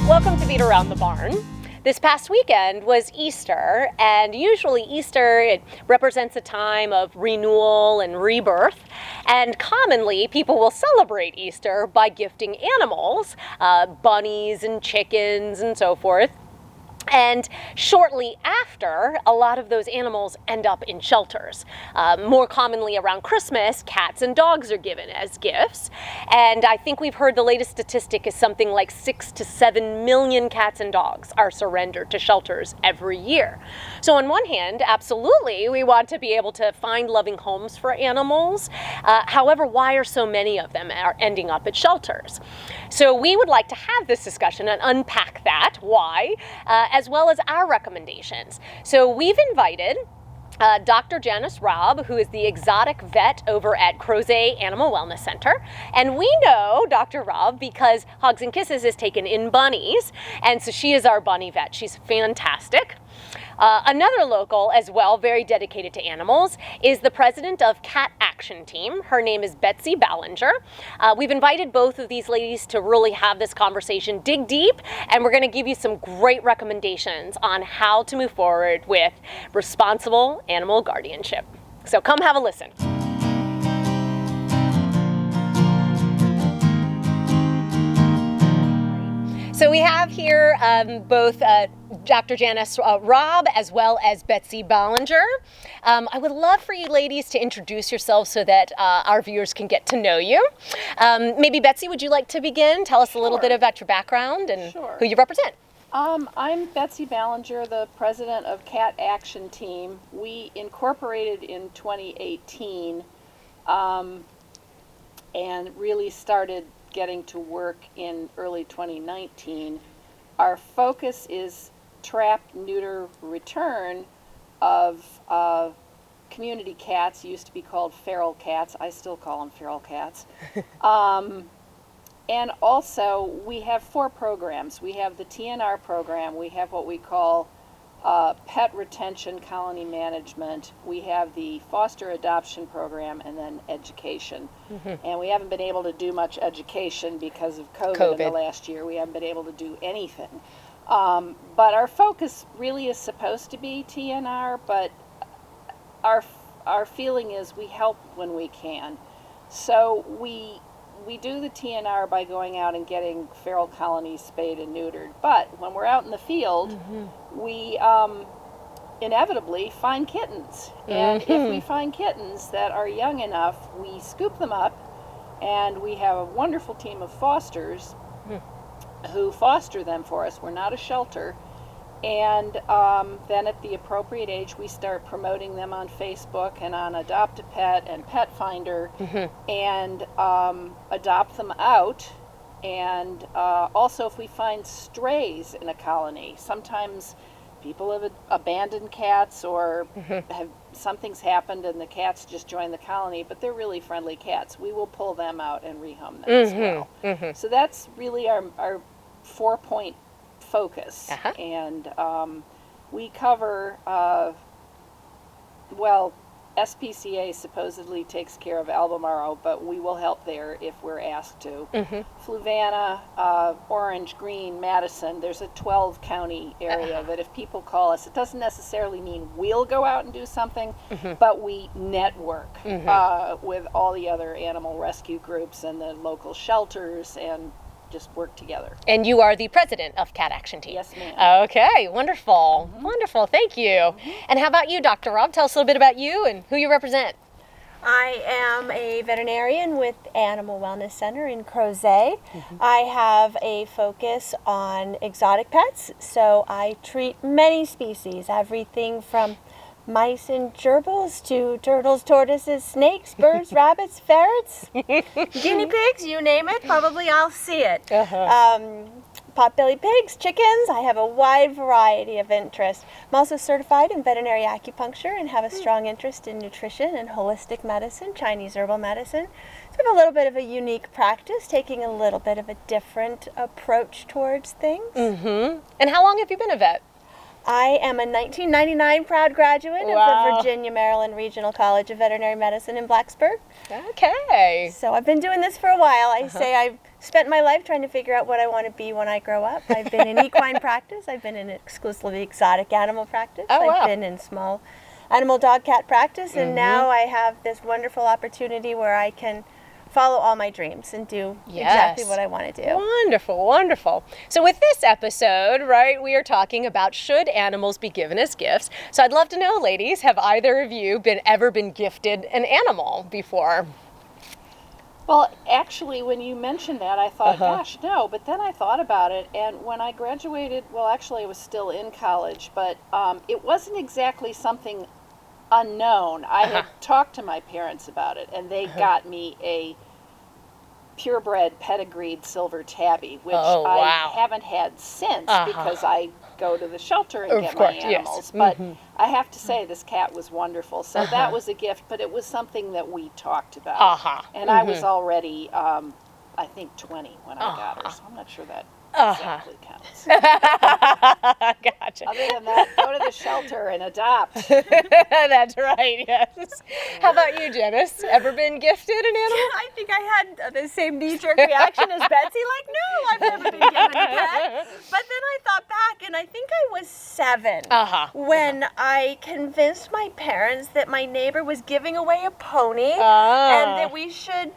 Welcome to Beet Around the Barn. This past weekend was Easter, and usually Easter, it represents a time of renewal and rebirth, and commonly people will celebrate Easter by gifting animals, bunnies and chickens and so forth. And shortly after, a lot of those animals end up in shelters. More commonly around Christmas, cats and dogs are given as gifts. And I think we've heard the latest statistic is something like 6 to 7 million cats and dogs are surrendered to shelters every year. So on one hand, absolutely, we want to be able to find loving homes for animals. However, why are so many of them ending up at shelters? So we would like to have this discussion and unpack that, why, as well as our recommendations. So we've invited Dr. Janice Raab, who is the exotic vet over at Crozet Animal Wellness Center. And we know Dr. Raab because Hogs Kisses has taken in bunnies, and so she is our bunny vet. She's fantastic. Another local as well, very dedicated to animals, is the president of Cat Action Team. Her name is Betsy Ballenger. We've invited both of these ladies to really have this conversation, dig deep, and we're going to give you some great recommendations on how to move forward with responsible animal guardianship. So come have a listen. So we have here both Dr. Janice Raab as well as Betsy Ballenger. I would love for you ladies to introduce yourselves so that our viewers can get to know you. Maybe Betsy, would you like to begin? Tell us a little bit about your background and who you represent. I'm Betsy Ballenger, the president of Cat Action Team. We incorporated in 2018 and really started getting to work in early 2019. Our focus is trap, neuter, return of community cats. Used to be called feral cats. I still call them feral cats. And also we have 4 programs. We have the TNR program. We have what we call pet retention colony management. We have the foster adoption program, and then education. And we haven't been able to do much education because of COVID in the last year. We haven't been able to do anything. But our focus really is supposed to be TNR, but our feeling is we help when we can. So we do the TNR by going out and getting feral colonies spayed and neutered. But when we're out in the field, we inevitably find kittens. And if we find kittens that are young enough, we scoop them up, and we have a wonderful team of fosters who foster them for us. We're not a shelter. And then at the appropriate age, we start promoting them on Facebook and on Adopt-A-Pet and Pet Finder, and adopt them out. And also, if we find strays in a colony, sometimes people have abandoned cats, or something's happened and the cats just joined the colony, but they're really friendly cats. We will pull them out and rehome them as well. So that's really our 4-point focus. And we cover, well, SPCA supposedly takes care of Albemarle, but we will help there if we're asked to. Fluvanna, Orange, Green, Madison, there's a 12-county area that if people call us, it doesn't necessarily mean we'll go out and do something, but we network with all the other animal rescue groups and the local shelters, and just work together. And you are the president of Cat Action Team. Yes, ma'am. Okay, wonderful. Wonderful, thank you. And how about you, Dr. Raab? Tell us a little bit about you and who you represent. I am a veterinarian with Animal Wellness Center in Crozet. I have a focus on exotic pets, so I treat many species, everything from mice and gerbils to turtles, tortoises, snakes, birds, rabbits, ferrets, guinea pigs, you name it, probably I'll see it. Pot-bellied pigs, chickens, I have a wide variety of interests. I'm also certified in veterinary acupuncture and have a strong interest in nutrition and holistic medicine, Chinese Herbal Medicine. So I have a little bit of a unique practice, taking a little bit of a different approach towards things. And how long have you been a vet? I am a 1999 proud graduate of the Virginia Maryland Regional College of Veterinary Medicine in Blacksburg. Okay. So I've been doing this for a while. I say I've spent my life trying to figure out what I want to be when I grow up. I've been in equine practice. I've been in exclusively exotic animal practice. Oh, wow. I've been in small animal dog cat practice, and now I have this wonderful opportunity where I can follow all my dreams and do exactly what I want to do. Wonderful, wonderful. So with this episode, right, we are talking about should animals be given as gifts. So I'd love to know, ladies, have either of you ever been gifted an animal before? Well, actually, when you mentioned that, I thought, gosh, no. But then I thought about it, and when I graduated, well, actually, I was still in college, but it wasn't exactly something unknown. I had talked to my parents about it, and they got me a purebred pedigreed silver tabby, which I haven't had since because I go to the shelter and get my animals. But I have to say, this cat was wonderful. So that was a gift, but it was something that we talked about. And I was already, I think, 20 when I got her, so I'm not sure that exactly counts. Gotcha. Other than that, go to the shelter and adopt. That's right, yes. How about you, Janice? Ever been gifted an animal? I think I had the same knee-jerk reaction as Betsy, like, no, I've never been given a pet. But then I thought back, and I think I was 7 when I convinced my parents that my neighbor was giving away a pony and that we should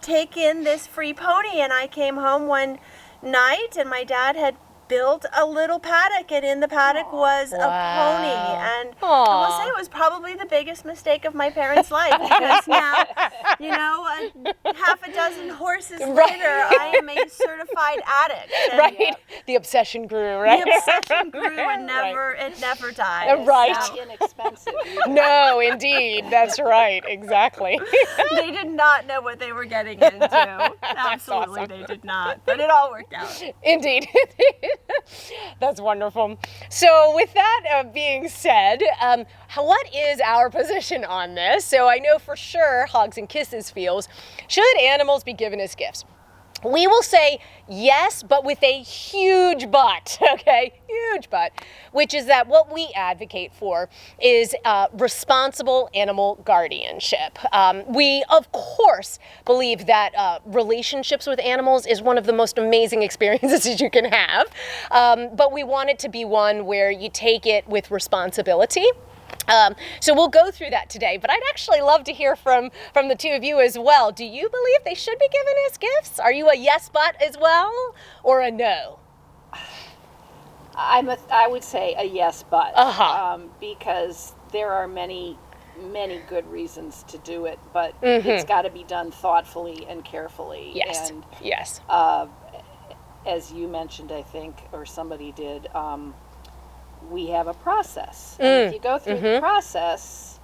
take in this free pony. And I came home one night, and my dad had built a little paddock, and in the paddock was a pony. And I will say it was probably the biggest mistake of my parents' life, because now, you know, half a dozen horses later, I am a certified addict. And The obsession grew, right? The obsession grew, and it never died. Right. It's not inexpensive either. No, indeed. That's right. Exactly. They did not know what they were getting into. Absolutely, awesome. they did not. But it all worked out. Indeed. That's wonderful. So with that being said, what is our position on this? So I know for sure Hogs and Kisses feels, should animals be given as gifts? We will say yes, but with a huge but, okay? Huge but, which is that what we advocate for is responsible animal guardianship. We, of course, believe that relationships with animals is one of the most amazing experiences you can have, but we want it to be one where you take it with responsibility. So we'll go through that today, but I'd actually love to hear from the two of you as well. Do you believe they should be given as gifts? Are you a yes but as well, or a no? I would say a yes but, because there are many good reasons to do it, but it's got to be done thoughtfully and carefully. Yes. And yes. As you mentioned, I think, or somebody did, we have a process. And if you go through the process,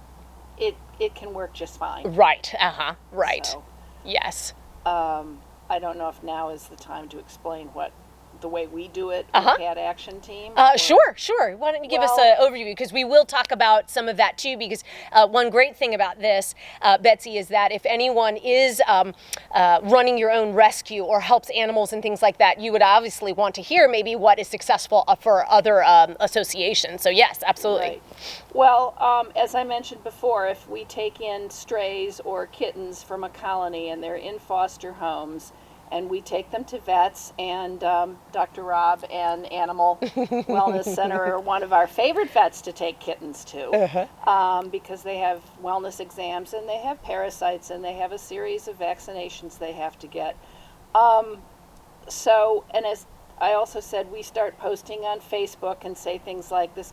it can work just fine. Right. Right. So, yes. I don't know if now is the time to explain the way we do it with the Cat Action Team. Sure. Why don't you give us an overview, because we will talk about some of that too, because one great thing about this, Betsy, is that if anyone is running your own rescue or helps animals and things like that, you would obviously want to hear maybe what is successful for other associations. So yes, absolutely. Right. Well, as I mentioned before, if we take in strays or kittens from a colony and they're in foster homes, and we take them to vets, and Dr. Raab and Animal Wellness Center are one of our favorite vets to take kittens to, because they have wellness exams, and they have parasites, and they have a series of vaccinations they have to get. So, and as I also said, we start posting on Facebook and say things like, this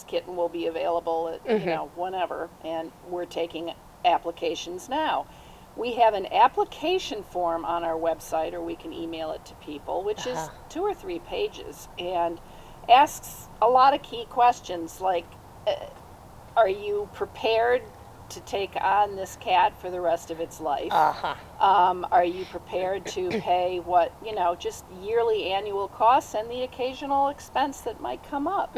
kitten will be available at, whenever, and we're taking applications now. We have an application form on our website, or we can email it to people, which is 2 or 3 pages, and asks a lot of key questions like, are you prepared to take on this cat for the rest of its life? Are you prepared to pay just yearly annual costs and the occasional expense that might come up?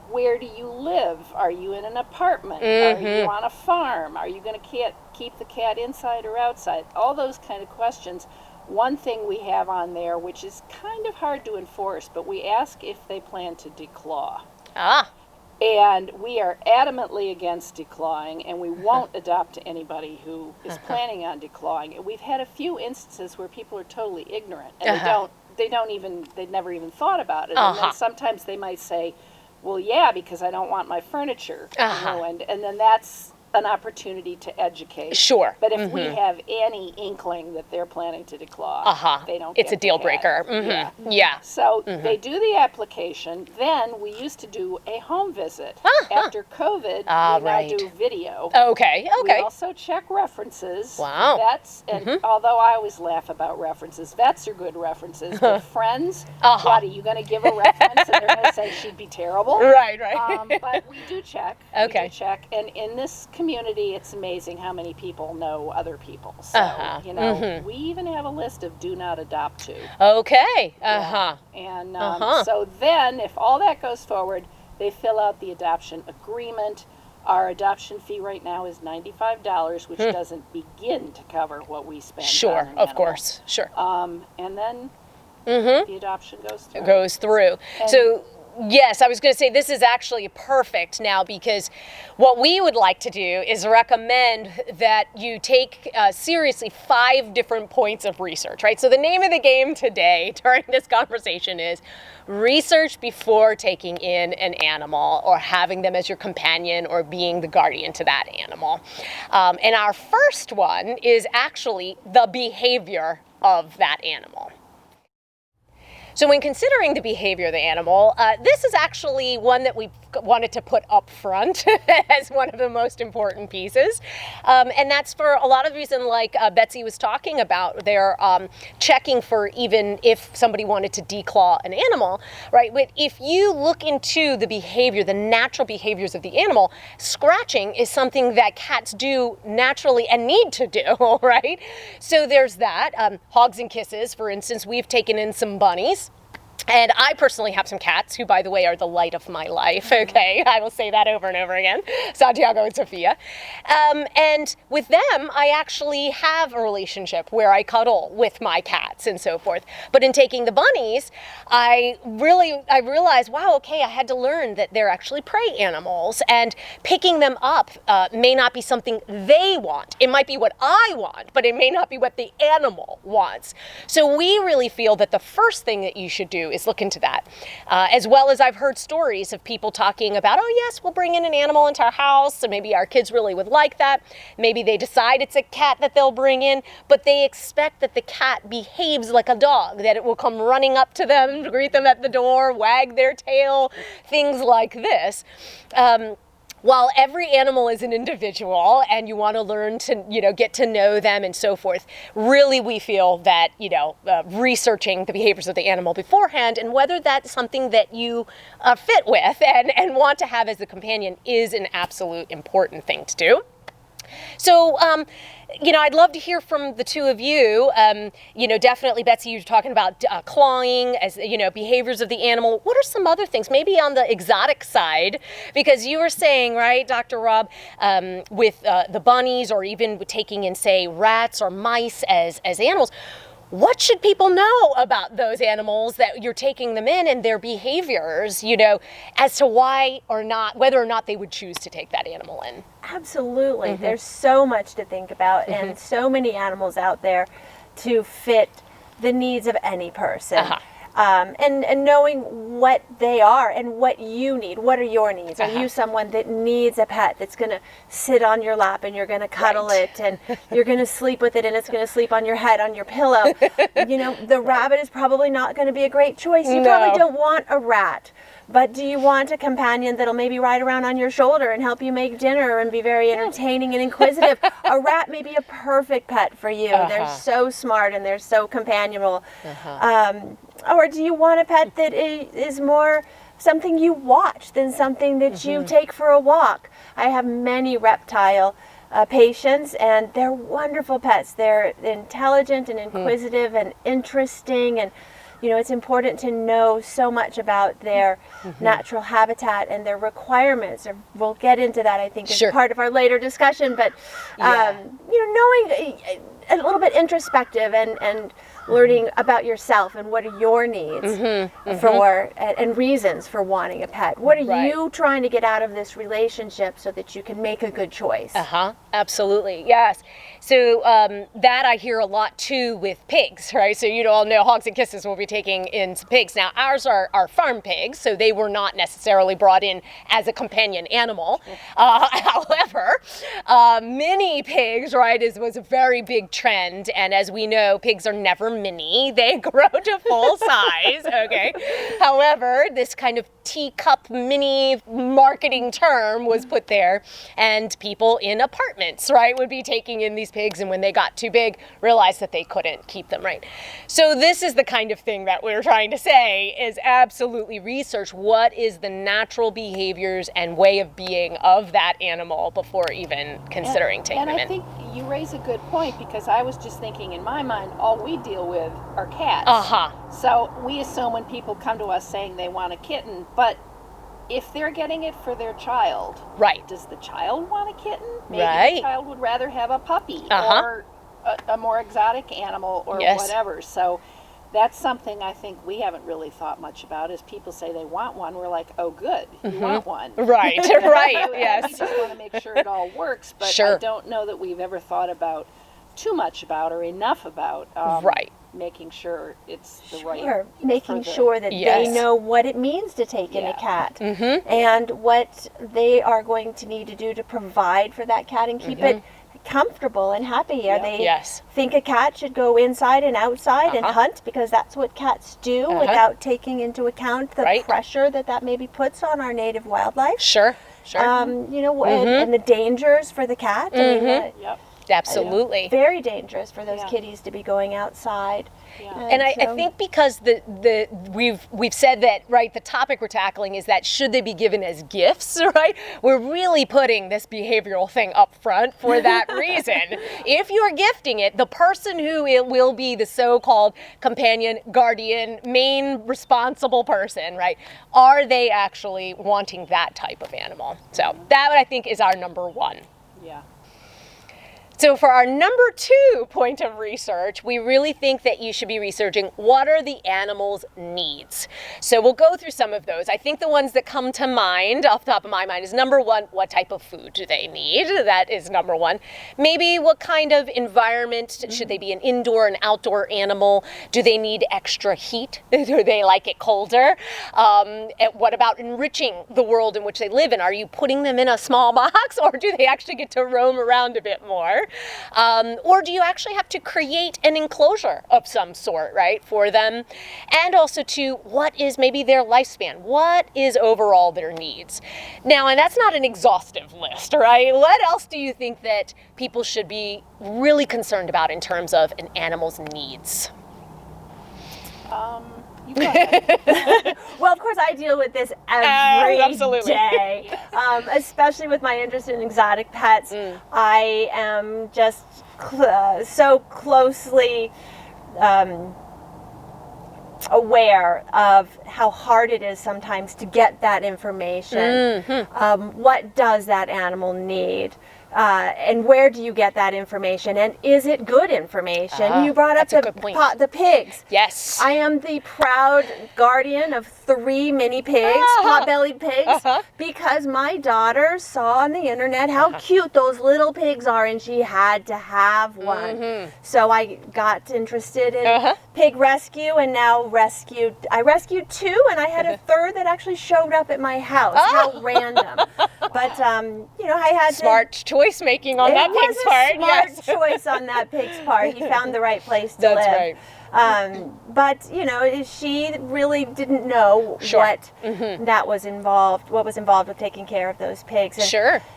Where do you live? Are you in an apartment? Are you on a farm? Are you going to keep the cat inside or outside? All those kind of questions. One thing we have on there, which is kind of hard to enforce, but we ask if they plan to declaw. And we are adamantly against declawing, and we won't adopt anybody who is planning on declawing. And we've had a few instances where people are totally ignorant, and they've never even thought about it. And then sometimes they might say, well, yeah, because I don't want my furniture ruined. And then that's an opportunity to educate. Sure. But if we have any inkling that they're planning to declaw, they don't It's get a deal the breaker. cat. Yeah. So they do the application. Then we used to do a home visit. After COVID, we now do video. Okay. We also check references. Wow. Vets, and although I always laugh about references, vets are good references. But friends, what, are you going to give a reference and they're going to say she'd be terrible? Right. But we do check. Okay. We do check. And in this community, it's amazing how many people know other people. So, we even have a list of do not adopt to. Okay. And so then, if all that goes forward, they fill out the adoption agreement. Our adoption fee right now is $95, which doesn't begin to cover what we spend. Sure, on an of animal. course. Sure. And then the adoption goes through. And So, yes, I was going to say this is actually perfect now, because what we would like to do is recommend that you take seriously 5 different points of research, right? So the name of the game today during this conversation is research before taking in an animal or having them as your companion or being the guardian to that animal. And our first one is actually the behavior of that animal. So when considering the behavior of the animal, this is actually one that we wanted to put up front as one of the most important pieces. And that's for a lot of reasons, like Betsy was talking about. They're checking for even if somebody wanted to declaw an animal, right? But if you look into the behavior, the natural behaviors of the animal, scratching is something that cats do naturally and need to do, right? So there's that. Hogs and Kisses, for instance, we've taken in some bunnies. And I personally have some cats who, by the way, are the light of my life, okay? I will say that over and over again, Santiago and Sophia. And with them, I actually have a relationship where I cuddle with my cats and so forth. But in taking the bunnies, I realized, wow, okay, I had to learn that they're actually prey animals, and picking them up may not be something they want. It might be what I want, but it may not be what the animal wants. So we really feel that the first thing that you should do is look into that. As well as I've heard stories of people talking about, oh yes, we'll bring in an animal into our house, so maybe our kids really would like that. Maybe they decide it's a cat that they'll bring in, but they expect that the cat behaves like a dog, that it will come running up to them, greet them at the door, wag their tail, things like this. While every animal is an individual and you want to learn to, get to know them and so forth, really we feel that, researching the behaviors of the animal beforehand and whether that's something that you fit with and want to have as a companion is an absolute important thing to do. So, I'd love to hear from the two of you. Definitely, Betsy, you're talking about clawing as, behaviors of the animal. What are some other things, maybe on the exotic side? Because you were saying, right, Dr. Raab, with the bunnies or even with taking in, say, rats or mice as animals. What should people know about those animals that you're taking them in and their behaviors, as to whether or not they would choose to take that animal in? Absolutely. There's so much to think about and so many animals out there to fit the needs of any person. And knowing what they are and what you need. What are your needs? Are you someone that needs a pet that's going to sit on your lap and you're going to cuddle it and you're going to sleep with it and it's going to sleep on your head, on your pillow? The rabbit is probably not going to be a great choice. You probably don't want a rat. But do you want a companion that'll maybe ride around on your shoulder and help you make dinner and be very entertaining and inquisitive? A rat may be a perfect pet for you. They're so smart and they're so companionable. Or do you want a pet that is more something you watch than something that you take for a walk? I have many reptile patients, and they're wonderful pets. They're intelligent and inquisitive and interesting, and it's important to know so much about their natural habitat and their requirements. We'll get into that, I think, as part of our later discussion. But, knowing a little bit introspective and learning about yourself and what are your needs for and reasons for wanting a pet. What are you trying to get out of this relationship so that you can make a good choice? Absolutely, yes. So that I hear a lot too with pigs, right? So you all know Hogs and Kisses will be taking in some pigs. Now ours are farm pigs, so they were not necessarily brought in as a companion animal. However, mini pigs, right, was a very big trend. And as we know, pigs are never mini. They grow to full size, okay? However, this kind of teacup mini marketing term was put there, and people in apartments, right, would be taking in these pigs, and when they got too big, realized that they couldn't keep them, right? So this is the kind of thing that we're trying to say is absolutely research what is the natural behaviors and way of being of that animal before even considering taking them in. And I think you raise a good point, because I was just thinking in my mind, all we deal with are cats. So we assume when people come to us saying they want a kitten, but if they're getting it for their child, does the child want a kitten? Maybe the child would rather have a puppy or a more exotic animal or whatever. So that's something I think we haven't really thought much about. As people say they want one, we're like, oh, good, you want one. Right, yes. We just want to make sure it all works, but I don't know that we've ever thought about too much about or enough about making sure it's the right. Making sure that they know what it means to take in a cat and what they are going to need to do to provide for that cat and keep it comfortable and happy. Are they think a cat should go inside and outside and hunt because that's what cats do without taking into account the pressure that maybe puts on our native wildlife? Sure. You know, and the dangers for the cat. I mean, absolutely. Very dangerous for those kitties to be going outside. And I think because we've said that, right, the topic we're tackling is that should they be given as gifts, right? We're really putting this behavioral thing up front for that reason. If you're gifting it, the person who it will be the so-called companion, guardian, main responsible person, right? Are they actually wanting that type of animal? So that, I think, is our number one. So for our number 2 point of research, we really think that you should be researching what are the animal's needs. So we'll go through some of those. I think the ones that come to mind, off the top of my mind, is number 1, what type of food do they need? That is number 1. Maybe what kind of environment, should they be an indoor and outdoor animal? Do they need extra heat? Do they like it colder? What about enriching the world in which they live in? Are you putting them in a small box, or do they actually get to roam around a bit more? Or do you actually have to create an enclosure of some sort, right, for them? And also to what is maybe their lifespan? What is overall their needs? Now, and that's not an exhaustive list, right? What else do you think that people should be really concerned about in terms of an animal's needs? Well, of course, I deal with this every day, especially with my interest in exotic pets. I am just so closely aware of how hard it is sometimes to get that information. What does that animal need? And where do you get that information? And is it good information? You brought up the pigs. Yes. I am the proud guardian of 3 mini pigs, pot-bellied pigs, because my daughter saw on the internet how cute those little pigs are, and she had to have one. So I got interested in pig rescue, and now I rescued 2, and I had a 3rd that actually showed up at my house. How random. But, you know, I had smart choice making on that pig's part. Smart choice on that pig's part. He found the right place to live. That's right. But, you know, she really didn't know what that was involved, what was involved with taking care of those pigs.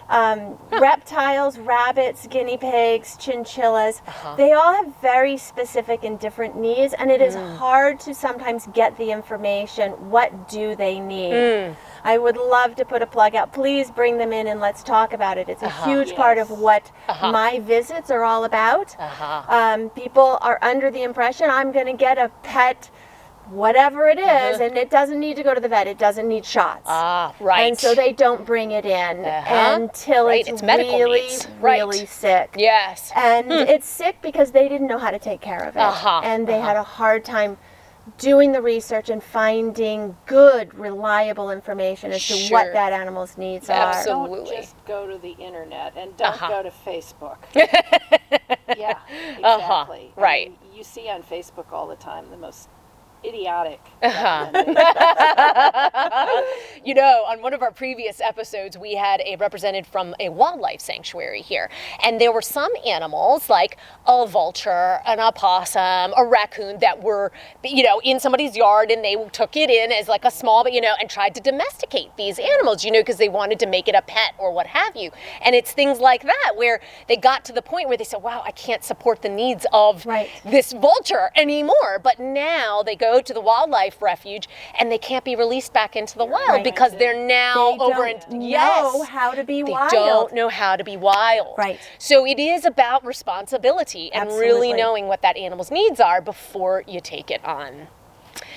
And, reptiles, rabbits, guinea pigs, chinchillas, they all have very specific and different needs, and it is hard to sometimes get the information. What do they need? I would love to put a plug out. Please bring them in and let's talk about it. It's a huge part of what my visits are all about. People are under the impression I'm going to get a pet whatever it is, and it doesn't need to go to the vet. It doesn't need shots. Right. And so they don't bring it in until it's medical really, needs. really sick. Yes. And it's sick because they didn't know how to take care of it. And they had a hard time doing the research and finding good, reliable information as to what that animal's needs are. Absolutely. Don't just go to the internet and don't go to Facebook. Yeah, exactly. Right. I mean, you see on Facebook all the time the most idiotic. You know, on one of our previous episodes, we had a representative from a wildlife sanctuary here. And there were some animals like a vulture, an opossum, a raccoon that were, in somebody's yard, and they took it in as like a small, and tried to domesticate these animals, because they wanted to make it a pet or what have you. And it's things like that where they got to the point where they said, wow, I can't support the needs of this vulture anymore. But now they go to the wildlife refuge and they can't be released back into the wild because they're now know how to be wild. They don't know how to be wild. Right. So it is about responsibility and really knowing what that animal's needs are before you take it on.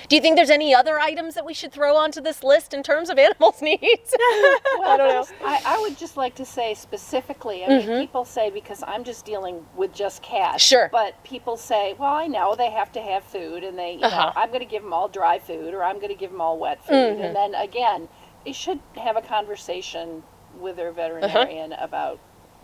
Do you think there's any other items that we should throw onto this list in terms of animals' needs? Well, I don't know. I would just like to say specifically, I mean, people say because I'm just dealing with just cats. Sure. But people say, well, I know they have to have food, and they, I'm going to give them all dry food, or I'm going to give them all wet food. And then again, they should have a conversation with their veterinarian about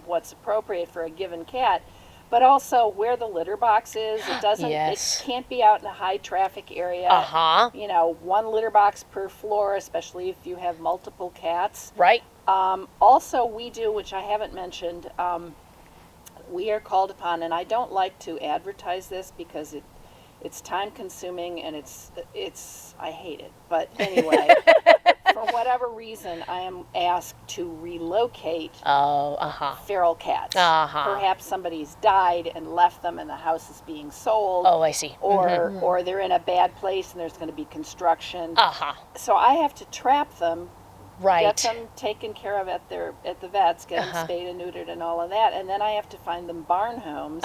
what's appropriate for a given cat. But also where the litter box is. It doesn't. It can't be out in a high traffic area. One litter box per floor, especially if you have multiple cats. Right. Also, we do, which I haven't mentioned. We are called upon, and I don't like to advertise this because it's time consuming and it's I hate it. But anyway, for whatever reason, I am asked to relocate feral cats. Perhaps somebody's died and left them and the house is being sold. Oh, I see. Or they're in a bad place and there's going to be construction. So I have to trap them. Get them taken care of at the vets, get them spayed and neutered and all of that, and then I have to find them barn homes.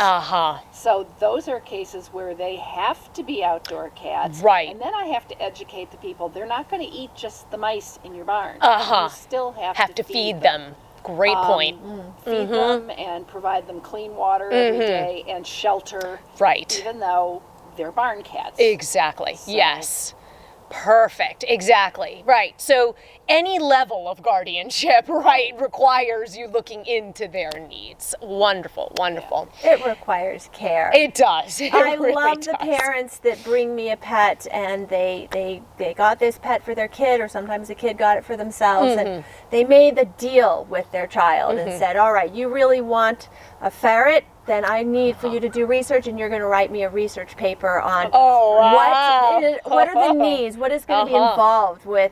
So those are cases where they have to be outdoor cats. Right. And then I have to educate the people. They're not going to eat just the mice in your barn. You still have to feed them. Great point. Feed them and provide them clean water every day and shelter. Right. Even though they're barn cats. Exactly. So, yes. Perfect. Exactly. Right. So any level of guardianship, requires you looking into their needs. Wonderful. Wonderful. It requires care. It does. I really love the parents that bring me a pet and they got this pet for their kid, or sometimes the kid got it for themselves, and they made the deal with their child and said, all right, you really want a ferret? Then I need for you to do research, and you're going to write me a research paper on what are the needs, what is going to be involved with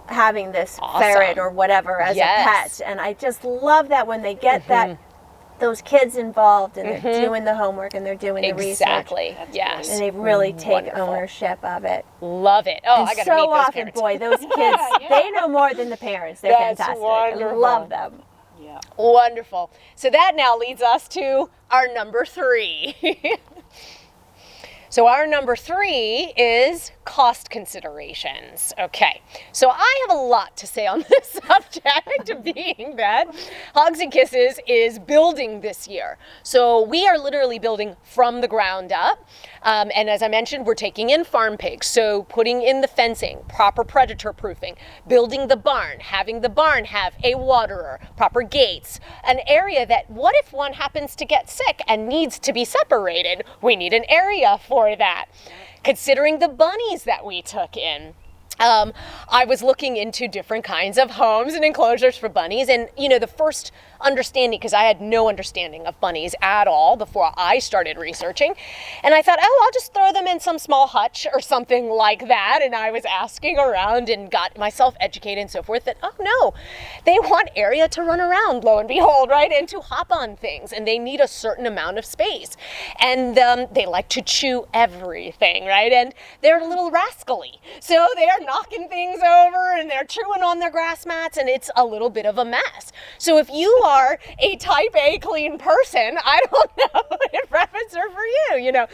having this ferret or whatever as a pet. And I just love that when they get those kids involved and they're doing the homework and they're doing the research. Exactly. Yes. And they really take ownership of it. Love it. Oh, and I got to so meet those often, parents. boy, those kids, they know more than the parents. They're fantastic. Wonderful. I love them. Yeah. Wonderful. So that now leads us to our number 3. So our number 3 is cost considerations. Okay, so I have a lot to say on this subject, being that Hogs and Kisses is building this year. So we are literally building from the ground up. And as I mentioned, we're taking in farm pigs. So putting in the fencing, proper predator proofing, building the barn, having the barn have a waterer, proper gates, an area that what if one happens to get sick and needs to be separated? We need an area for that. Considering the bunnies that we took in. I was looking into different kinds of homes and enclosures for bunnies, and the first understanding, because I had no understanding of bunnies at all before I started researching, and I thought, I'll just throw them in some small hutch or something like that, and I was asking around and got myself educated and so forth that, oh no, they want area to run around, lo and behold, right, and to hop on things, and they need a certain amount of space, and they like to chew everything, right, and they're a little rascally, so they're knocking things over and they're chewing on their grass mats, and it's a little bit of a mess. So if you are a type A clean person, I don't know if rabbits are for you,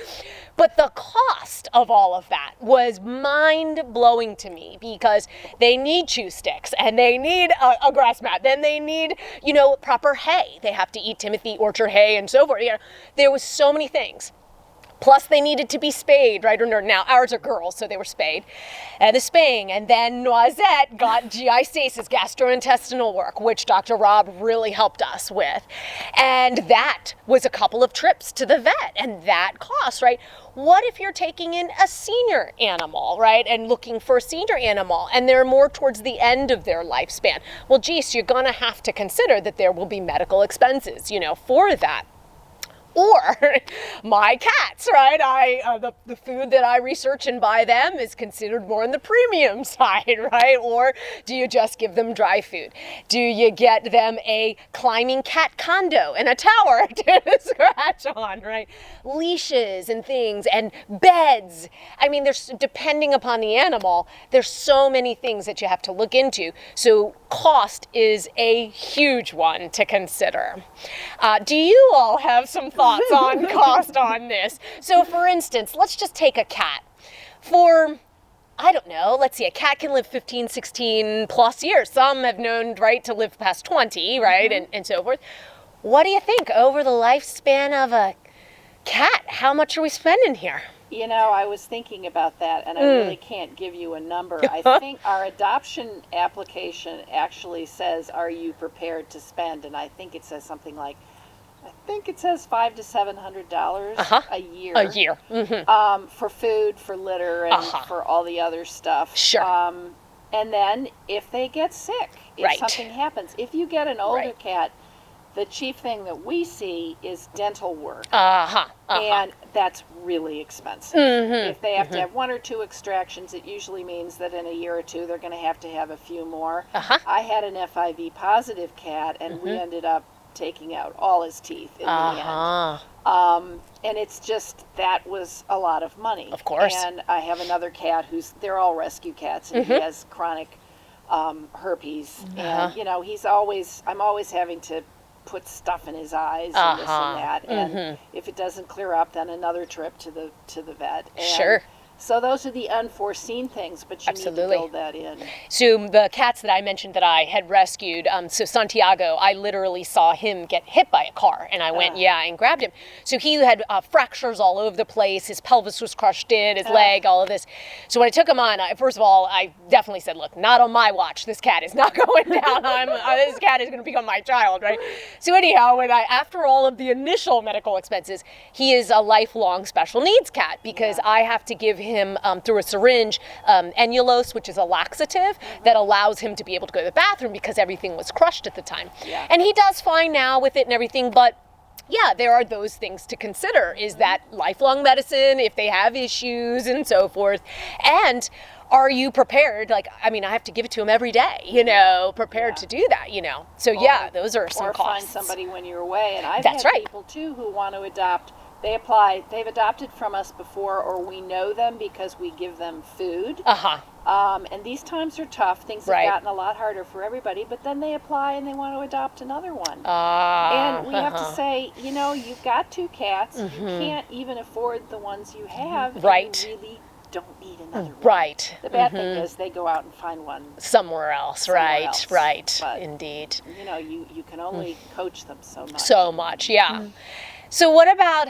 But the cost of all of that was mind-blowing to me, because they need chew sticks and they need a grass mat. Then they need, proper hay. They have to eat Timothy orchard hay and so forth. There was so many things. Plus, they needed to be spayed, right? Now, ours are girls, so they were spayed. And the spaying. And then Noisette got GI stasis, gastrointestinal work, which Dr. Raab really helped us with. And that was a couple of trips to the vet, and that cost, right? What if you're taking in a senior animal, right? And looking for a senior animal, and they're more towards the end of their lifespan. Well, geez, you're going to have to consider that there will be medical expenses, for that. Or my cats, right? The food that I research and buy them is considered more on the premium side, right? Or do you just give them dry food? Do you get them a climbing cat condo and a tower to scratch on, right? Leashes and things and beds. I mean, there's, depending upon the animal, there's so many things that you have to look into. So cost is a huge one to consider. Do you all have some thoughts on cost on this? So for instance, let's just take a cat. For, I don't know, let's see, a cat can live 15, 16 plus years. Some have known, right, to live past 20, right, and so forth. What do you think over the lifespan of a cat? How much are we spending here? I was thinking about that, and I really can't give you a number. I think our adoption application actually says, are you prepared to spend? And I think it says something like, $500 to $700 a year. A year. For food, for litter, and for all the other stuff. Sure. And then if they get sick, if something happens, if you get an older cat, the chief thing that we see is dental work. And that's really expensive. If they have to have 1 or 2 extractions, it usually means that in a year or two they're going to have a few more. I had an FIV positive cat, and we ended up taking out all his teeth in the end. And it's just, that was a lot of money. Of course. And I have another cat they're all rescue cats, and he has chronic herpes. And, I'm always having to put stuff in his eyes and this and that. And if it doesn't clear up, then another trip to the vet. And sure. So those are the unforeseen things, but you need to build that in. So the cats that I mentioned that I had rescued, so Santiago, I literally saw him get hit by a car, and I went, and grabbed him. So he had fractures all over the place. His pelvis was crushed in, his leg, all of this. So when I took him on, first of all, I definitely said, look, not on my watch. This cat is not going down. This cat is going to become my child, right? So anyhow, after all of the initial medical expenses, he is a lifelong special needs cat, because I have to give him through a syringe Enulose, which is a laxative that allows him to be able to go to the bathroom, because everything was crushed at the time. And he does fine now with it and everything, but there are those things to consider. Is that lifelong medicine if they have issues and so forth? And are you prepared? I have to give it to him every day, prepared to do that, So those are some costs. Or find somebody when you're away. And I've had people too who want to adopt. They apply. They've adopted from us before, or we know them because we give them food. And these times are tough. Things have gotten a lot harder for everybody. But then they apply and they want to adopt another one. And we have to say, you've got 2 cats. You can't even afford the ones you have. Right. You really don't need another one. Right. The bad thing is they go out and find one somewhere else. Right. But, indeed. You can only coach them so much. So much, So what about,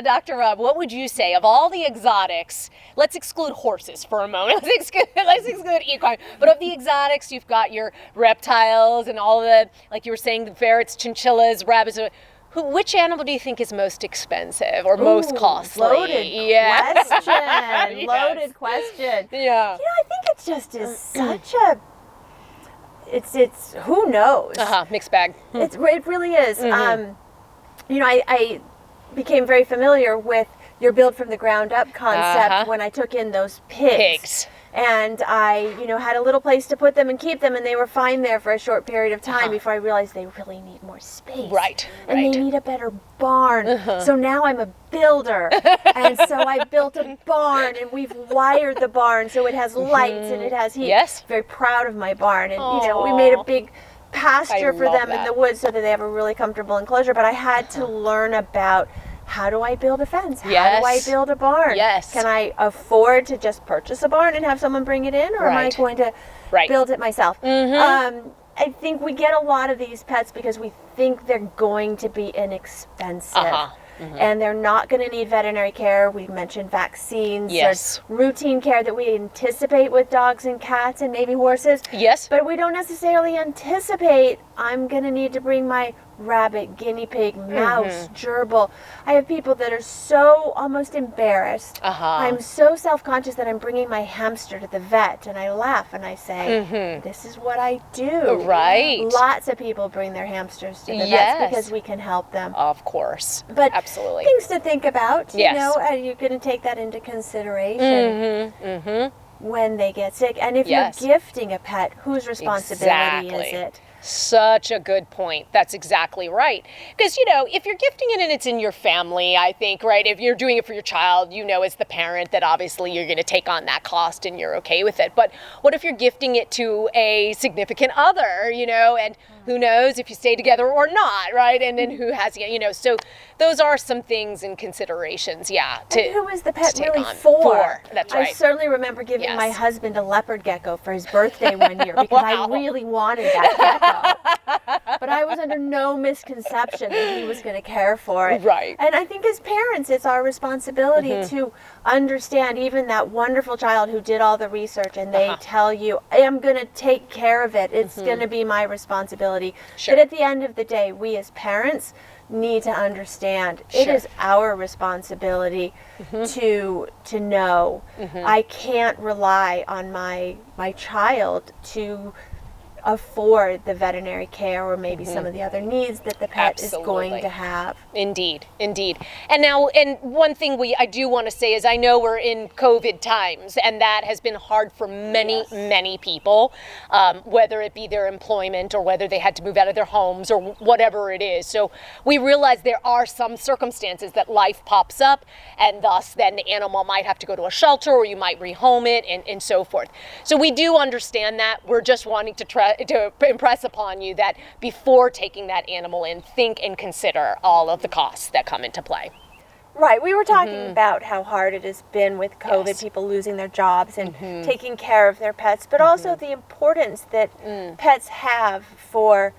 Dr. Raab, what would you say of all the exotics? Let's exclude horses for a moment. Let's exclude equine. But of the exotics, you've got your reptiles and all the, like you were saying, the ferrets, chinchillas, rabbits. Which animal do you think is most expensive or most costly? Loaded question. Loaded question. Yeah. I think it just is such a... It's who knows? Mixed bag. It really is. I became very familiar with your build from the ground up concept when I took in those pigs. And I, had a little place to put them and keep them, and they were fine there for a short period of time before I realized they really need more space. And they need a better barn. So now I'm a builder. And so I built a barn, and we've wired the barn so it has lights and it has heat. Very proud of my barn. And, we made a big pasture for them in the woods so that they have a really comfortable enclosure. But I had to learn about how do I build a fence? How Yes. do I build a barn? Yes. Can I afford to just purchase a barn and have someone bring it in, or am I Right. going to Right. build it myself? I think we get a lot of these pets because we think they're going to be inexpensive. And they're not going to need veterinary care. We mentioned vaccines. Yes. There's routine care that we anticipate with dogs and cats and maybe horses. Yes. But we don't necessarily anticipate I'm going to need to bring my rabbit, guinea pig, mouse, gerbil. I have people that are so almost embarrassed. I'm so self-conscious that I'm bringing my hamster to the vet, and I laugh and I say, this is what I do. Right. Lots of people bring their hamsters to the Yes. vets because we can help them. Of course. But absolutely. things to think about, Yes. you know, and you're going to take that into consideration when they get sick. And if Yes. you're gifting a pet, whose responsibility Exactly. is it? Such a good point. That's exactly right. Because, you know, if you're gifting it and it's in your family, I think, right, if you're doing it for your child, you know, as the parent, that obviously you're going to take on that cost and you're okay with it. But what if you're gifting it to a significant other, you know, and who knows if you stay together or not, right? And then who has, you know, so those are some things and considerations, yeah. And who is the pet take really on. for? That's I right. certainly remember giving Yes. my husband a leopard gecko for his birthday one year because Wow. I really wanted that gecko. But I was under no misconception that he was going to care for it. Right. And I think as parents, it's our responsibility to understand even that wonderful child who did all the research and they tell you, I'm going to take care of it. It's going to be my responsibility. Sure. But at the end of the day, we as parents need to understand it Sure. is our responsibility to know. I can't rely on my child to afford the veterinary care or maybe some of the other needs that the pet is going Absolutely. to have. Indeed, indeed. And now, and one thing I do want to say is I know we're in COVID times, and that has been hard for many, many people, whether it be their employment or whether they had to move out of their homes or whatever it is. So we realize there are some circumstances that life pops up, and thus then the animal might have to go to a shelter or you might rehome it and so forth. So we do understand that. We're just wanting to try to impress upon you that before taking that animal in, think and consider all of the costs that come into play. Right. We were talking about how hard it has been with COVID, Yes. people losing their jobs and taking care of their pets, but also the importance that pets have for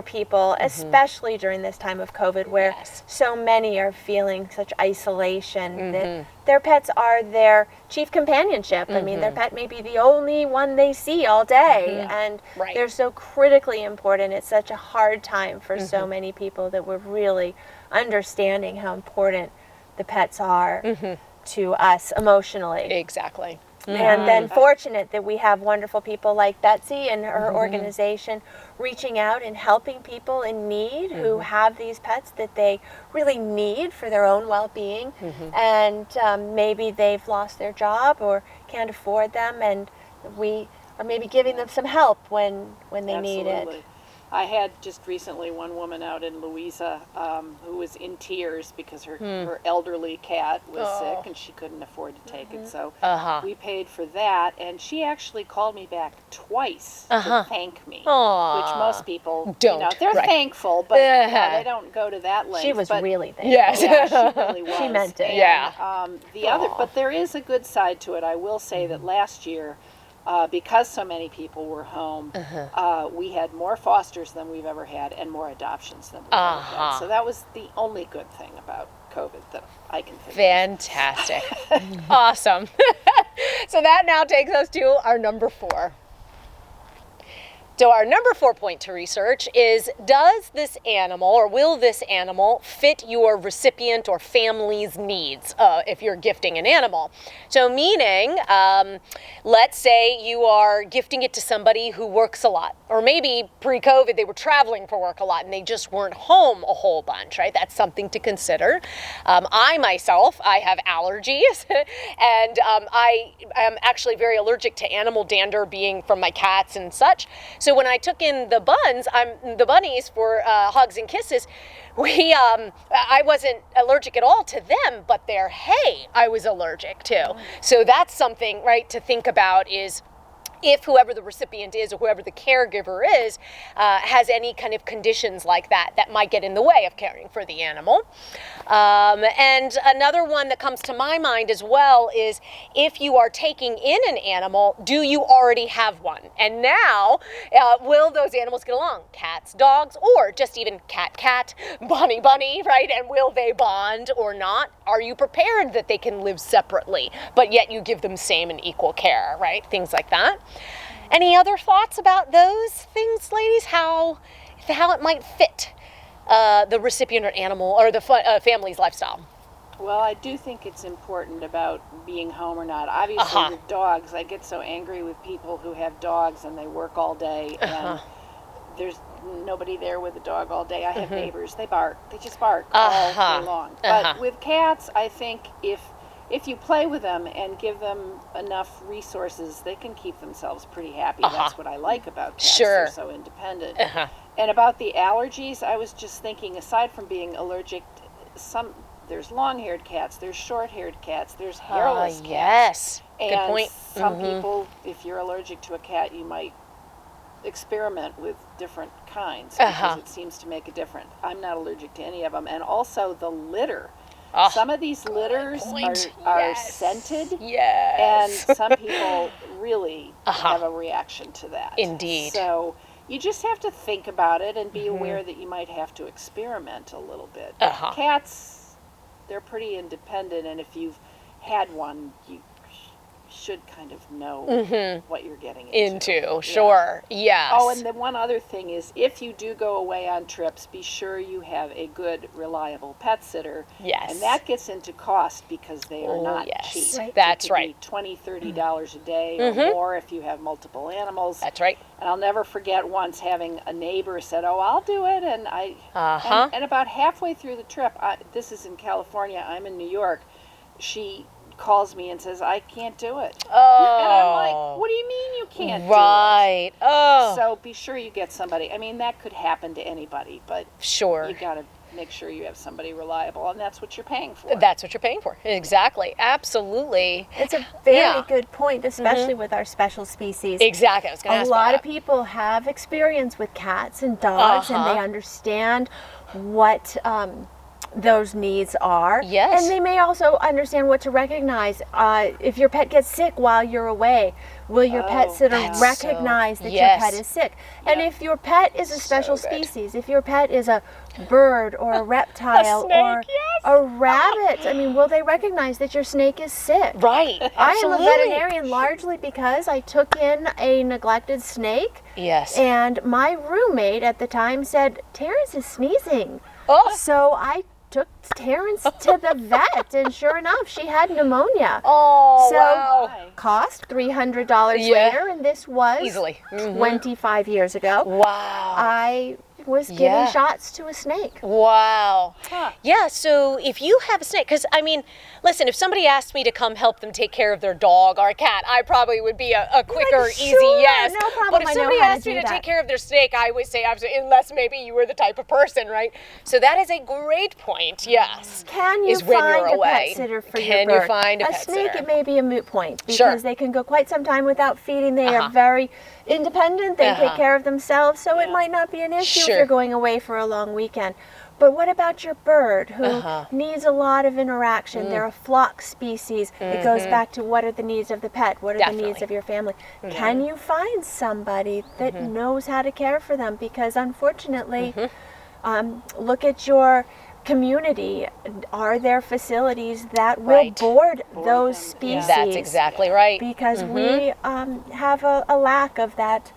people, especially during this time of COVID where Yes. so many are feeling such isolation that their pets are their chief companionship. I mean, their pet may be the only one they see all day, and Right. they're so critically important. It's such a hard time for so many people that we're really understanding how important the pets are to us emotionally. Exactly. And then fortunate that we have wonderful people like Betsy and her organization reaching out and helping people in need who have these pets that they really need for their own well-being. And maybe they've lost their job or can't afford them, and we are maybe giving them some help when they need it. Absolutely. I had just recently one woman out in Louisa who was in tears because her elderly cat was sick and she couldn't afford to take it. So we paid for that, and she actually called me back twice to thank me, which most people Don't, you know, they're right. thankful, but they don't go to that length. She was but, really thankful. Yes. Yeah, she really was. She meant it. Yeah. The other, but there is a good side to it. I will say that last year, because so many people were home, we had more fosters than we've ever had and more adoptions than we've ever had. So that was the only good thing about COVID that I can think of. Fantastic. Awesome. So that now takes us to our number 4. So our number 4 point to research is, does this animal or will this animal fit your recipient or family's needs if you're gifting an animal? So meaning, let's say you are gifting it to somebody who works a lot, or maybe pre-COVID they were traveling for work a lot and they just weren't home a whole bunch, right? That's something to consider. I myself have allergies and I am actually very allergic to animal dander being from my cats and such. So when I took in the bunnies for Hogs and Kisses, I wasn't allergic at all to them, but their hay I was allergic to. So that's something, right, to think about is, if whoever the recipient is or whoever the caregiver is has any kind of conditions like that might get in the way of caring for the animal. And another one that comes to my mind as well is if you are taking in an animal, do you already have one? And now, will those animals get along? Cats, dogs, or just even cat, bunny, right? And will they bond or not? Are you prepared that they can live separately, but yet you give them same and equal care, right? Things like that. Any other thoughts about those things, ladies? How it might fit the recipient or animal or the family's lifestyle? Well, I do think it's important about being home or not. Obviously, with dogs, I get so angry with people who have dogs and they work all day and there's nobody there with a dog all day. I have neighbors. They bark. They just bark all day long. But with cats, I think if you play with them and give them enough resources, they can keep themselves pretty happy. That's what I like about cats. They're so independent. And about the allergies, I was just thinking, aside from being allergic, there's long-haired cats, there's short-haired cats, there's hairless cats. Yes, and good point. Some people, if you're allergic to a cat, you might experiment with different kinds because it seems to make a difference. I'm not allergic to any of them. And also the litter. Some of these litters are scented, and some people really have a reaction to that. Indeed. So you just have to think about it and be aware that you might have to experiment a little bit. Cats, they're pretty independent, and if you've had one, you should kind of know what you're getting into. Sure. Yes. Oh, and the one other thing is, if you do go away on trips, be sure you have a good, reliable pet sitter. Yes. And that gets into cost because they are not cheap. Right. That's right. $20, $30 a day or more if you have multiple animals. That's right. And I'll never forget once having a neighbor said, "Oh, I'll do it," and and about halfway through the trip, this is in California, I'm in New York, she calls me and says, "I can't do it." And I'm like, "What do you mean you can't do it?" Right. So be sure you get somebody. I mean, that could happen to anybody, but you got to make sure you have somebody reliable, and that's what you're paying for. That's what you're paying for. Exactly. Absolutely. It's a very good point, especially with our special species. Exactly. I was going to ask a lot of people have experience with cats and dogs, and they understand what those needs are. Yes. And they may also understand what to recognize. If your pet gets sick while you're away, will your pet sitter recognize that your pet is sick? And if your pet is a special species, if your pet is a bird or a reptile or a rabbit, I mean, will they recognize that your snake is sick? Right. I am a veterinarian largely because I took in a neglected snake. Yes. And my roommate at the time said, "Terrence is sneezing." So I took Terrence to the vet, and sure enough, she had pneumonia. Cost $300 later, and this was easily 25 years ago. Wow. I was giving shots to a snake. Wow. Yeah, so if you have a snake, because I mean, listen, if somebody asked me to come help them take care of their dog or a cat, I probably would be a quicker, easy yes. No problem. But if somebody asked me to take care of their snake, I would say absolutely, unless maybe you were the type of person, right? So that is a great point, yes. Can you find a pet sitter for your bird? Can you find a pet sitter? A snake, it may be a moot point because they can go quite some time without feeding. They are very independent. They take care of themselves, so it might not be an issue if you're going away for a long weekend. But what about your bird who needs a lot of interaction? They're a flock species. It goes back to what are the needs of the pet? What are the needs of your family? Can you find somebody that knows how to care for them? Because unfortunately, look at your community. Are there facilities that will board those species? That's exactly right. Because we have a lack of that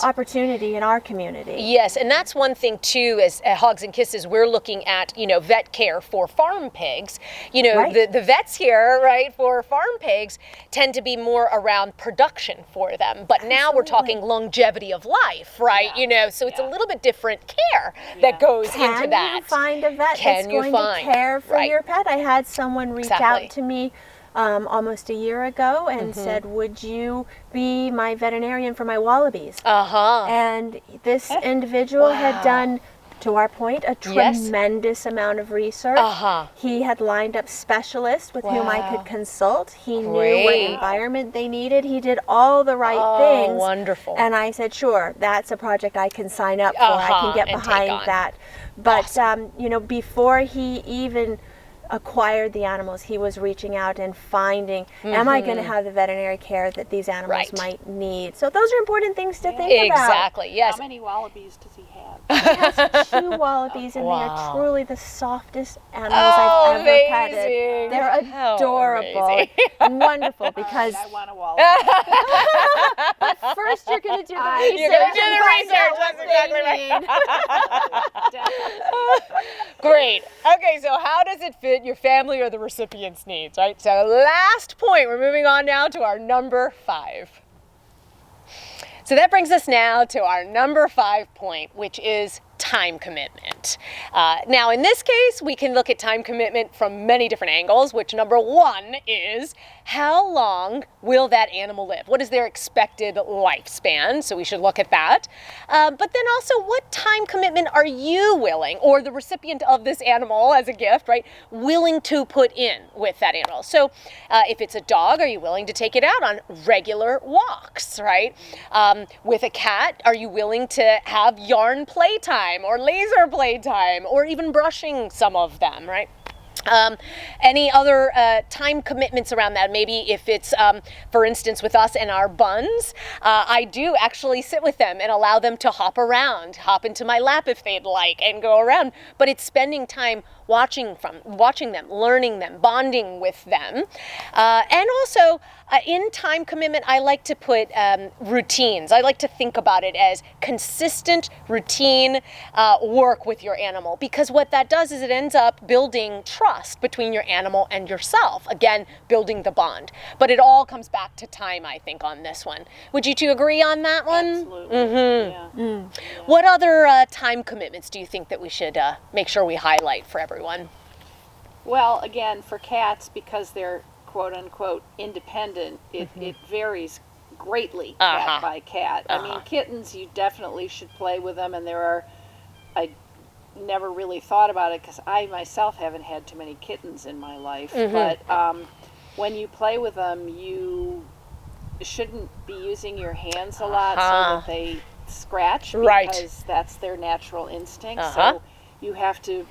opportunity in our community. Yes, and that's one thing too, as at Hogs and Kisses, we're looking at, vet care for farm pigs. The vets here, right, for farm pigs tend to be more around production for them. But now we're talking longevity of life, right? So it's a little bit different care that goes into that. Can you find a vet that's going to care for your pet? I had someone reach out to me almost a year ago and said, "Would you be my veterinarian for my wallabies?" And this individual had done to our point, a Yes. tremendous amount of research. He had lined up specialists with whom I could consult. He knew what Great. environment they needed. He did all the right things. Wonderful. And I said, sure, that's a project I can sign up for. I can get and take behind on. that. But, you know, before he even acquired the animals, he was reaching out and finding, am I going to have the veterinary care that these animals might need? So those are important things to think about. Exactly, yes. How many wallabies does he have? He has 2 wallabies, and they are truly the softest animals Oh, I've ever petted. amazing. They're How adorable, amazing. and wonderful because I want a wallaby. but first you're going to do the research. You're going to do and the find research, out what that's exactly they right. need. Definitely. Great. Okay, so how does it fit your family or the recipient's needs, right? So last point, we're moving on now to our number 5. So that brings us now to our number 5 point, which is time commitment. Now, in this case, we can look at time commitment from many different angles, which number 1 is how long will that animal live? What is their expected lifespan? So we should look at that. But then also, what time commitment are you willing, or the recipient of this animal as a gift, right, willing to put in with that animal? So if it's a dog, are you willing to take it out on regular walks, right? With a cat, are you willing to have yarn playtime or laser playtime or even brushing some of them, right? Any other time commitments around that? Maybe if it's, for instance, with us and our buns, I do actually sit with them and allow them to hop around, hop into my lap if they'd like, and go around. But it's spending time watching them, learning them, bonding with them. And also, in time commitment, I like to put routines. I like to think about it as consistent routine work with your animal, because what that does is it ends up building trust between your animal and yourself. Again, building the bond. But it all comes back to time, I think, on this one. Would you two agree on that one? Absolutely. Mm-hmm. Yeah. Mm. What other time commitments do you think that we should make sure we highlight for everyone? Well, again, for cats, because they're quote unquote independent, it varies greatly cat by cat. I mean, kittens, you definitely should play with them, and I never really thought about it because I myself haven't had too many kittens in my life. But when you play with them, you shouldn't be using your hands a lot so that they scratch, because that's their natural instinct. So you have to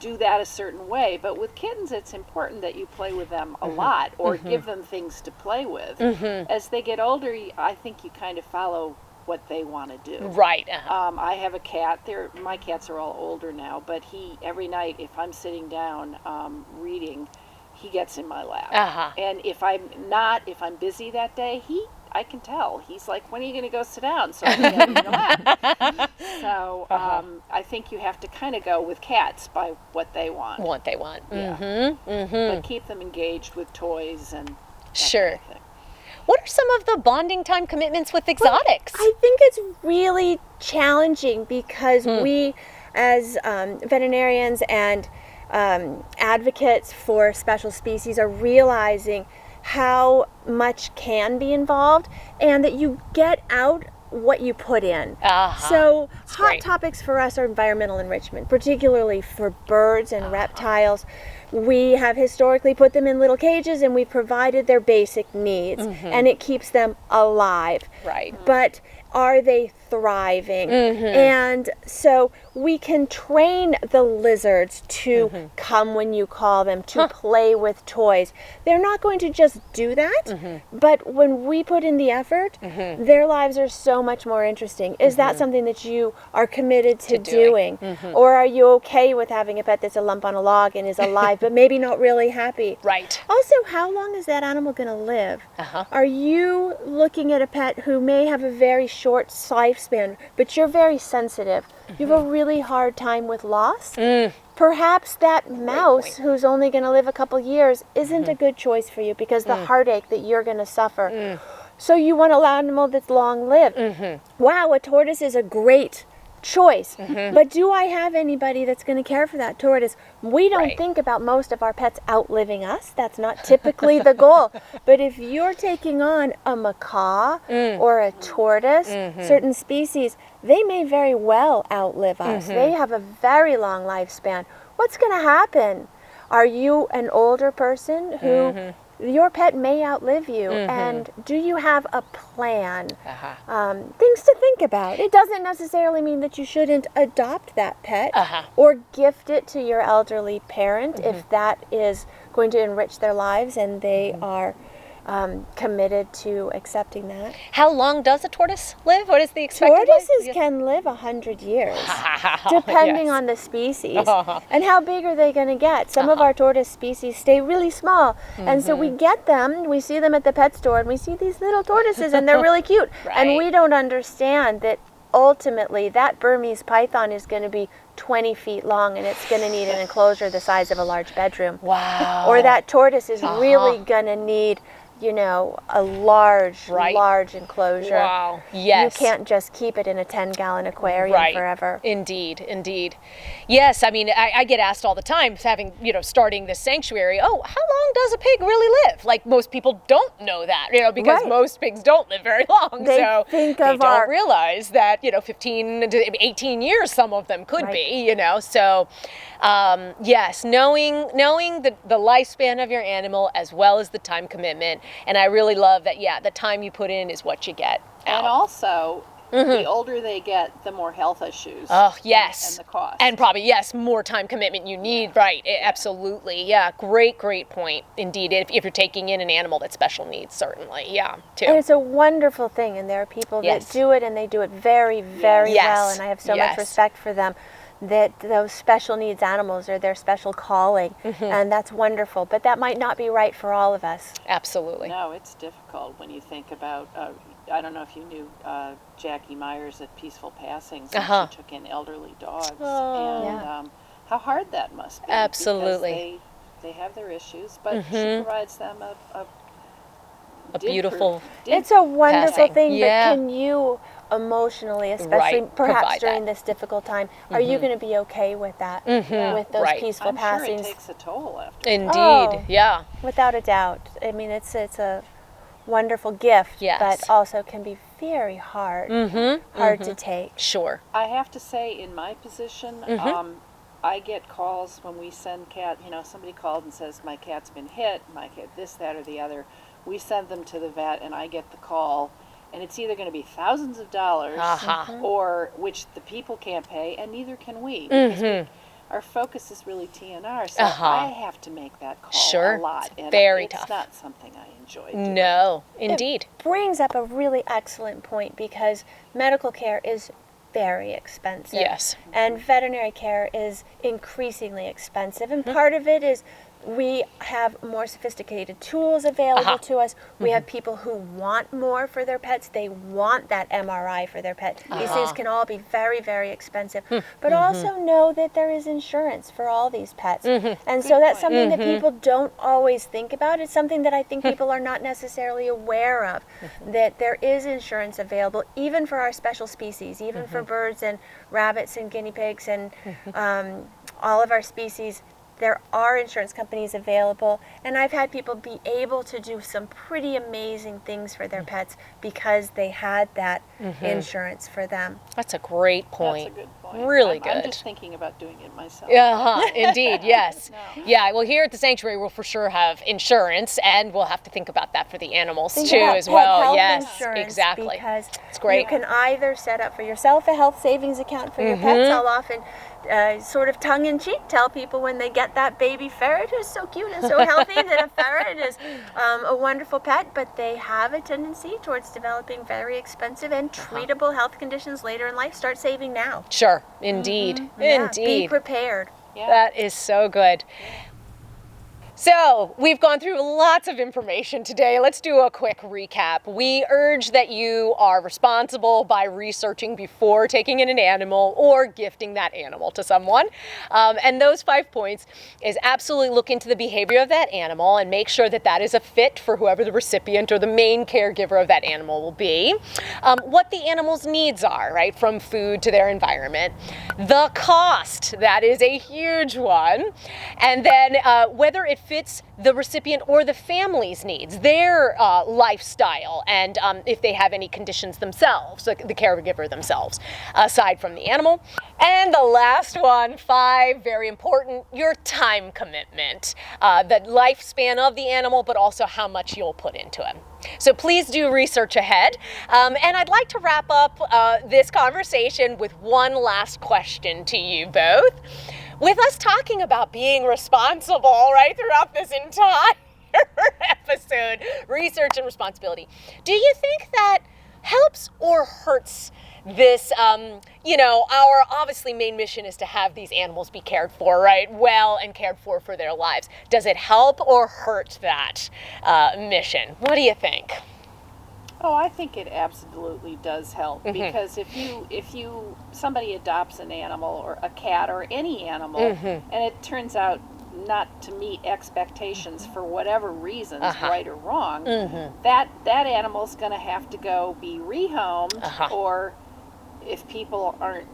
do that a certain way. But with kittens, it's important that you play with them a lot, or give them things to play with. As they get older, I think you kind of follow what they want to do. Right. I have a cat. My cats are all older now, but every night, if I'm sitting down reading, he gets in my lap. And if I'm busy that day, I can tell. He's like, when are you going to go sit down? So I can get in your lap. So I think you have to kind of go with cats by what they want. Yeah. But keep them engaged with toys and that sure. kind of thing. What are some of the bonding time commitments with exotics? I think it's really challenging because we, as veterinarians and advocates for special species, are realizing how much can be involved and that you get out what you put in. So hot topics for us are environmental enrichment, particularly for birds and reptiles. We have historically put them in little cages and we provided their basic needs, and it keeps them alive. Right. But are they thriving? And so we can train the lizards to come when you call them, to play with toys. They're not going to just do that, but when we put in the effort, their lives are so much more interesting. Is that something that you are committed to doing? Or are you okay with having a pet that's a lump on a log and is alive, but maybe not really happy? Right. Also, how long is that animal going to live? Are you looking at a pet who may have a very short lifespan, but you're very sensitive? You have a really hard time with loss? Perhaps that mouse who's only going to live a couple years isn't a good choice for you because the heartache that you're going to suffer. So you want an animal that's long-lived. Wow, a tortoise is a great choice. But do I have anybody that's going to care for that tortoise? We don't Right. think about most of our pets outliving us. That's not typically the goal. But if you're taking on a macaw or a tortoise, certain species, they may very well outlive us. They have a very long lifespan. What's going to happen? Are you an older person who your pet may outlive you, and do you have a plan? Things to think about. It doesn't necessarily mean that you shouldn't adopt that pet or gift it to your elderly parent if that is going to enrich their lives and they are committed to accepting that. How long does a tortoise live? What is the expected life? Tortoises can live 100 years, depending on the species. And how big are they going to get? Some of our tortoise species stay really small. And so we get them, we see them at the pet store, and we see these little tortoises, and they're really cute. And we don't understand that ultimately that Burmese python is going to be 20 feet long, and it's going to need an enclosure the size of a large bedroom. Wow. Or that tortoise is really going to need, you know, a large enclosure. Wow. Yes. You can't just keep it in a 10-gallon aquarium forever. Indeed, indeed. Yes, I mean, I get asked all the time, having, you know, starting this sanctuary, oh, how long does a pig really live? Like, most people don't know that, you know, because most pigs don't live very long. They so think they of don't realize that, you know, 15 to 18 years some of them could be, you know. So, yes, knowing the lifespan of your animal as well as the time commitment. And I really love that, the time you put in is what you get out. And also, the older they get, the more health issues. Oh, yes. And the cost. And probably, more time commitment you need. Right. Absolutely. Yeah. Great point. Indeed. If you're taking in an animal that's special needs, certainly. Yeah, too. And it's a wonderful thing, and there are people that do it, and they do it very, very well, and I have so much respect for them. That those special needs animals are their special calling, and that's wonderful. But that might not be right for all of us. Absolutely. No, it's difficult when you think about, I don't know if you knew Jackie Myers at Peaceful Passings, and she took in elderly dogs, and how hard that must be. Absolutely. Because they have their issues, but she provides them a beautiful It's a wonderful thing, but Yeah. can you emotionally, especially perhaps provide during that. this difficult time, are you going to be okay with that, with those peaceful I'm passings? sure it takes a toll after. Indeed. Yeah. Without a doubt. I mean, it's a wonderful gift, but also can be very hard, hard to take. Sure. I have to say, in my position, I get calls when we send somebody called and says, my cat's been hit, my cat this, that, or the other. We send them to the vet, and I get the call, and it's either going to be thousands of dollars, or which the people can't pay, and neither can we. Because our focus is really TNR, so I have to make that call a lot. It's and very it's tough. not something I enjoy doing. No, indeed. It brings up a really excellent point, because medical care is very expensive. Yes. And veterinary care is increasingly expensive, and part of it is we have more sophisticated tools available to us. We have people who want more for their pets. They want that MRI for their pet. These things can all be very, very expensive. But also know that there is insurance for all these pets. And so that's something that people don't always think about. It's something that I think people are not necessarily aware of, that there is insurance available even for our special species, even for birds and rabbits and guinea pigs and all of our species. There are insurance companies available, and I've had people be able to do some pretty amazing things for their pets because they had that insurance for them. That's a great point. That's a good point. Really I'm good. just thinking about doing it myself. Indeed, yes. Yeah, well, here at the sanctuary, we'll for sure have insurance, and we'll have to think about that for the animals Think too, about as pet well. health Yes, insurance, exactly. Because it's great. you can either set up for yourself a health savings account for your pets. I'll often sort of tongue-in-cheek tell people when they get that baby ferret who's so cute and so healthy that a ferret is a wonderful pet, but they have a tendency towards developing very expensive and treatable health conditions later in life. Start saving now. Sure, indeed, Yeah, indeed. be prepared. Yeah. That is so good. So we've gone through lots of information today. Let's do a quick recap. We urge that you are responsible by researching before taking in an animal or gifting that animal to someone. And those 5 points is absolutely look into the behavior of that animal and make sure that that is a fit for whoever the recipient or the main caregiver of that animal will be. What the animal's needs are, right, from food to their environment. The cost, that is a huge one. And then whether it fits the recipient or the family's needs, their lifestyle, and if they have any conditions themselves, like the caregiver themselves, aside from the animal. And the last one, 5, very important, your time commitment, the lifespan of the animal, but also how much you'll put into it. So please do research ahead. And I'd like to wrap up this conversation with one last question to you both. With us talking about being responsible, right, throughout this entire episode, research and responsibility, do you think that helps or hurts this, our obviously main mission is to have these animals be cared for, right, well and cared for their lives. Does it help or hurt that mission? What do you think? Oh, I think it absolutely does help, because if somebody adopts an animal or a cat or any animal, and it turns out not to meet expectations for whatever reasons, right or wrong, that animal's going to have to go be rehomed, or if people aren't,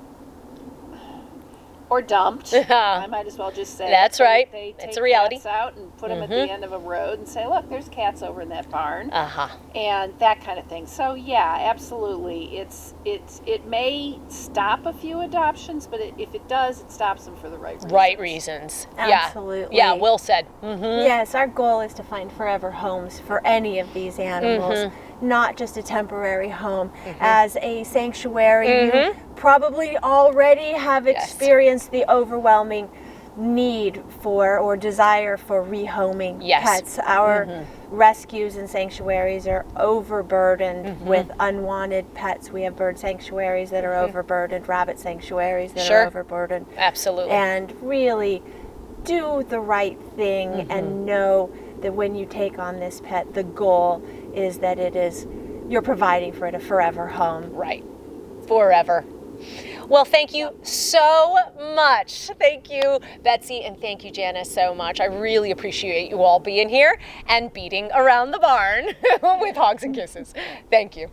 or dumped. I might as well just say that's right. They take it's a reality. Cats out and put them at the end of a road and say, "Look, there's cats over in that barn," Uh-huh. and that kind of thing. So yeah, absolutely. It may stop a few adoptions, but if it does, it stops them for the right reasons. Right reasons. Absolutely. Yeah, well said. Mm-hmm. Yes, our goal is to find forever homes for any of these animals, not just a temporary home. As a sanctuary, you probably already have experienced the overwhelming need for or desire for rehoming pets. Our rescues and sanctuaries are overburdened with unwanted pets. We have bird sanctuaries that are overburdened, rabbit sanctuaries that are overburdened. Absolutely. And really do the right thing and know that when you take on this pet, the goal is that you're providing for it a forever home. Right. Forever. Well, thank you so much. Thank you, Betsy, and thank you, Janice, so much. I really appreciate you all being here and beating around the barn with Hogs and Kisses. Thank you.